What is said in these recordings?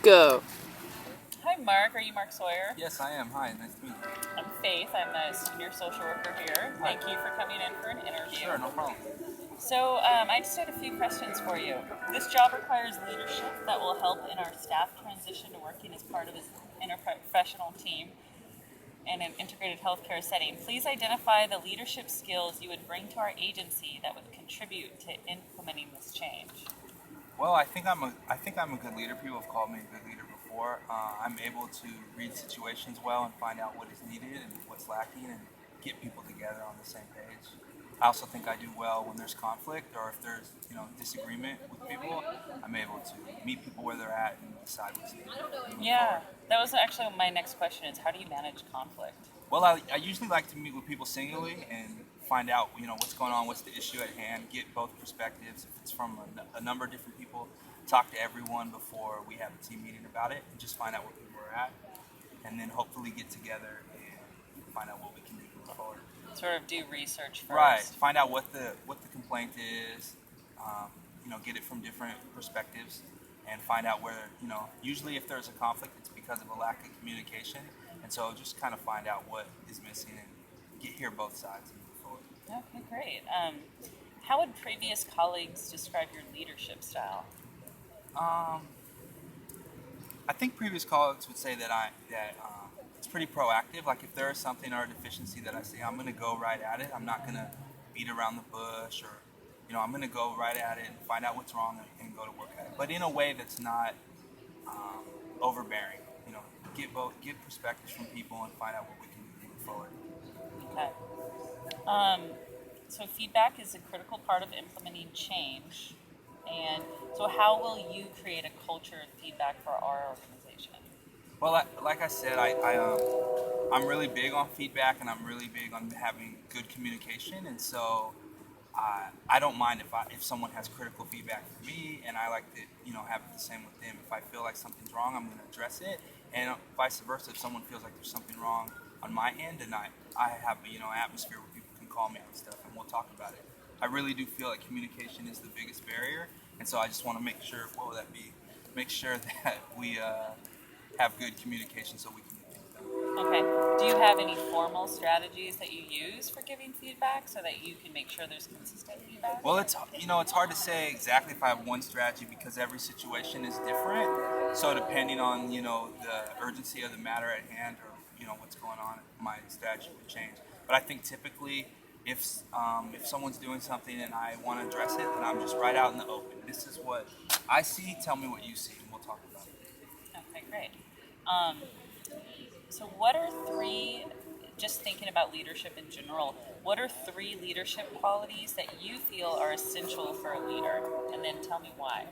Go. Hi, Mark. Are you Mark Sawyer? Yes, I am. Hi, nice to meet you. I'm Faith. I'm a senior social worker here. Hi. Thank you for coming in for an interview. Sure, no problem. So, I just had a few questions for you. This job requires leadership that will help in our staff transition to working as part of an interprofessional team in an integrated healthcare setting. Please identify the leadership skills you would bring to our agency that would contribute to implementing this change. Well, I think I'm a good leader. People have called me a good leader before. I'm able to read situations well and find out what is needed and what's lacking, and get people together on the same page. I also think I do well when there's conflict or if there's disagreement with people. I'm able to meet people where they're at and decide what's needed. moving Yeah, forward. that was actually my next question is how do you manage conflict? Well, I usually like to meet with people singularly and find out, what's going on, what's the issue at hand, get both perspectives. If it's from a number of different people, talk to everyone before we have a team meeting about it, and just find out where people are at, and then hopefully get together and find out what we can do moving forward. Sort of do research first. Right. Find out what the complaint is. Get it from different perspectives, and find out where Usually, if there's a conflict, it's because of a lack of communication, and so just kind of find out what is missing and hear both sides and move forward. Okay, great. How would previous colleagues describe your leadership style? Um, I think previous colleagues would say that it's pretty proactive. Like if there is something or a deficiency that I see, I'm going to go right at it. I'm not going to beat around the bush, or I'm going to go right at it and find out what's wrong and go to work at it. But in a way that's not overbearing. Get perspectives from people and find out what we can do moving forward. Okay. So feedback is a critical part of implementing change. And so how will you create a culture of feedback for our organization? Well, like I said, I'm really big on feedback, and I'm really big on having good communication, and so I don't mind if someone has critical feedback for me, and I like to have it the same with them. If I feel like something's wrong, I'm going to address it, and vice versa. If someone feels like there's something wrong on my end, and I have an atmosphere where people can call me on stuff, and we'll talk about it. I really do feel like communication is the biggest barrier, and so I just want to make sure. What would that be? Make sure that we have good communication so we can get things done. Okay. Do you have any formal strategies that you use for giving feedback so that you can make sure there's consistent feedback? Well, it's hard to say exactly if I have one strategy because every situation is different. So depending on the urgency of the matter at hand, or what's going on, my strategy would change. But I think typically, if someone's doing something and I want to address it, then I'm just right out in the open. This is what I see. Tell me what you see, and we'll talk about it. Okay, great. So what are three, just thinking about leadership in general, what are three leadership qualities that you feel are essential for a leader? And then tell me why.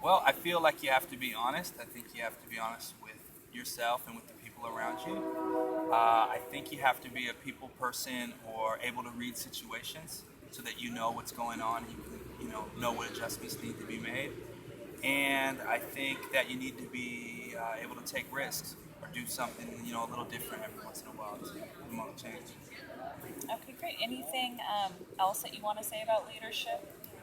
Well, I feel like you have to be honest. I think you have to be honest with yourself and with the people around you. I think you have to be a people person or able to read situations so that you know what's going on. You can, know what adjustments need to be made. And I think that you need to be able to take risks or do something, a little different every once in a while to promote change. Okay, great. Anything else that you want to say about leadership,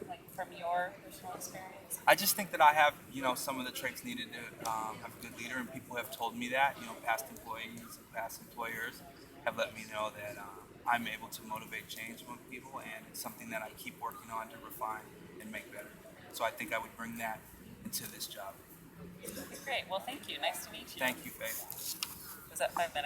like from your personal experience? I just think that I have, some of the traits needed to have a good leader, and people have told me that. Past employees and past employers have let me know that I'm able to motivate change among people, and it's something that I keep working on to refine and make better. So I think I would bring that into this job. Okay, great. Well, thank you. Nice to meet you. Thank you, Faith. Was that 5 minutes?